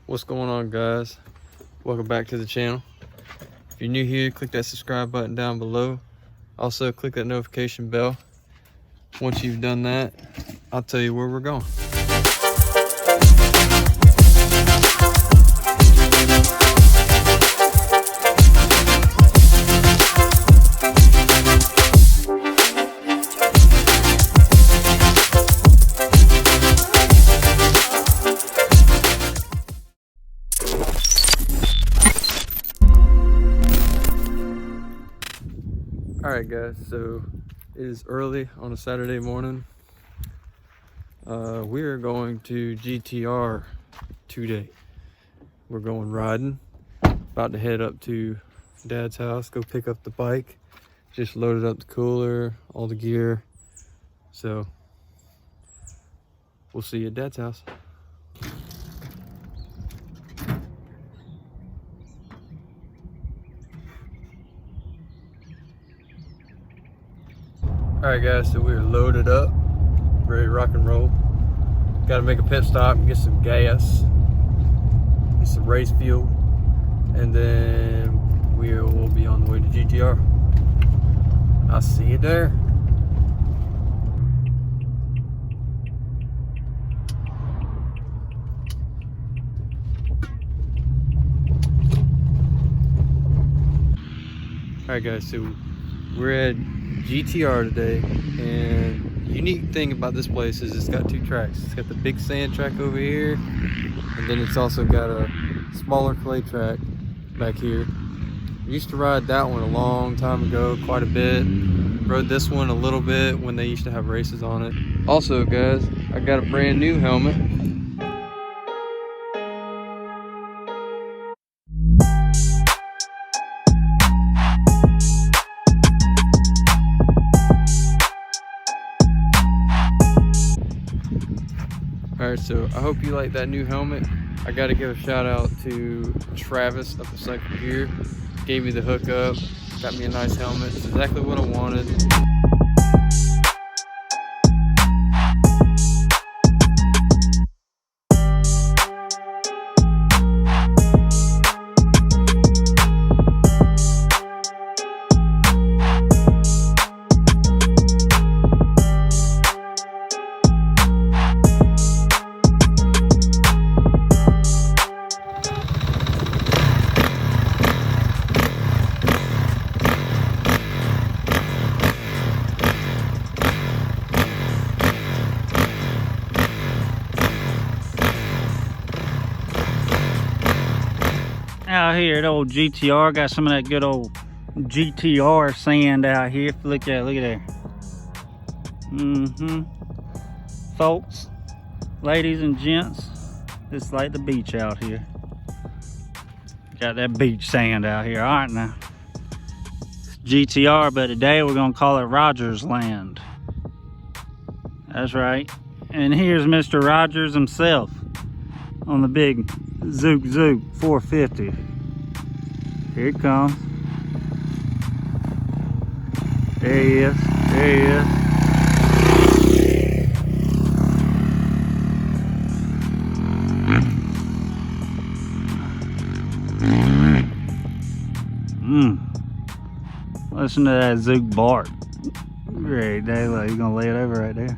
What's going on, guys? Welcome back to the channel. If you're new here, click that subscribe button down below. Also click that notification bell. Once you've done that, I'll tell you where we're going. Alright guys, so it is early on a Saturday morning. We are going to GTR today. We're going riding. About to head up to Dad's house, go pick up the bike. Just loaded up the cooler, all the gear. So we'll see you at Dad's house. Alright guys, so we're loaded up, ready to rock and roll. Got to make a pit stop, get some gas, get some race fuel, and then we will be on the way to GTR. I'll see you there. Alright guys, so we're at GTR today, and the unique thing about this place is it's got two tracks. It's got the big sand track over here, and then it's also got a smaller clay track back here. I used to ride that one a long time ago, quite a bit. Rode this one a little bit when they used to have races on it. Also guys, I got a brand new helmet. Alright, so I hope you like that new helmet. I gotta give a shout out to Travis up at Cycle Gear. Gave me the hookup, got me a nice helmet. It's exactly what I wanted. Out here at old GTR, got some of that good old GTR sand out here. Look at there. Folks, ladies and gents, it's like the beach out here. Got that beach sand out here. All right now, it's GTR, but today we're gonna call it TheRogersLand. That's right. And here's Mr. Rogers himself on the big Zook 450. Here it comes. There he is. There he is. Listen to that Zook bark. Right there, like he's gonna lay it over right there.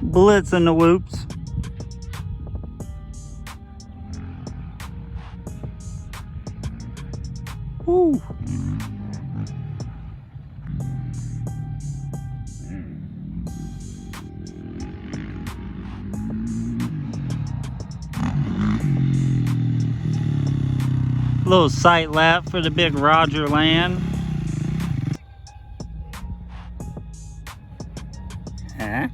Blitz and the whoops. Woo. Little sight lap for the big TheRogersLand. Huh?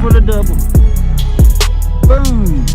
for the double. Boom.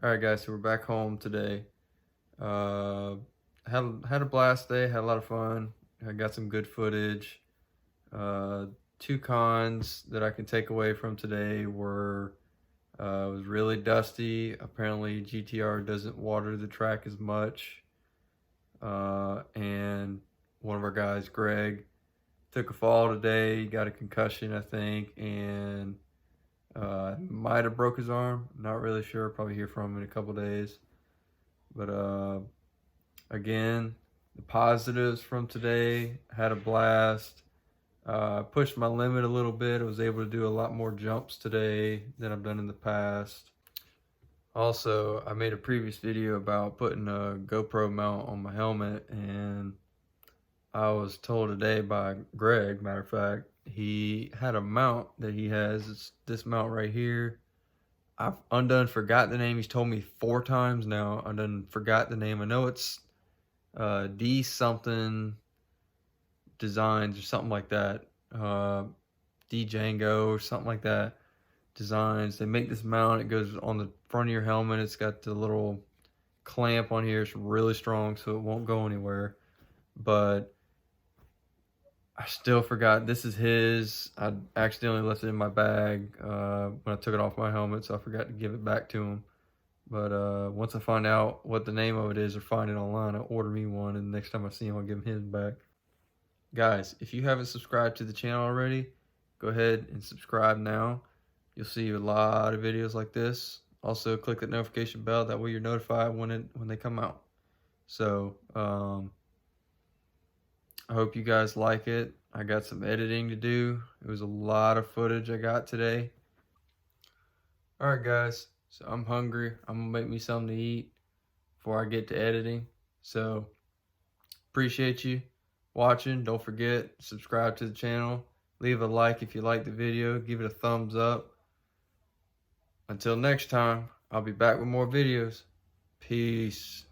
Alright guys, so we're back home today. Had a blast day, had a lot of fun. I got some good footage. Two cons that I can take away from today were it was really dusty. Apparently GTR doesn't water the track as much. And one of our guys, Greg, took a fall today, got a concussion I think, and might have broke his arm. Not really sure. Probably hear from him in a couple days. But again, the positives from today, had a blast. Pushed my limit a little bit. I was able to do a lot more jumps today than I've done in the past. Also, I made a previous video about putting a GoPro mount on my helmet, and I was told today by Greg, matter of fact, he had a mount that he has. It's this mount right here. I've undone forgot the name. He's told me 4 times now. I done forgot the name. I know it's D something designs or something like that. D Django or something like that designs. They make this mount. It goes on the front of your helmet. It's got the little clamp on here. It's really strong, so it won't go anywhere. But I still forgot. This is his. I accidentally left it in my bag when I took it off my helmet, so I forgot to give it back to him. But once I find out what the name of it is or find it online, I'll order me one, and next time I see him, I'll give him his back. Guys, if you haven't subscribed to the channel already, go ahead and subscribe now. You'll see a lot of videos like this. Also, click that notification bell. That way you're notified when they come out. So, I hope you guys like it. I got some editing to do. It was a lot of footage I got today. Alright guys, so I'm hungry. I'm gonna make me something to eat before I get to editing. So, appreciate you watching. Don't forget, subscribe to the channel. Leave a like if you like the video. Give it a thumbs up. Until next time, I'll be back with more videos. Peace.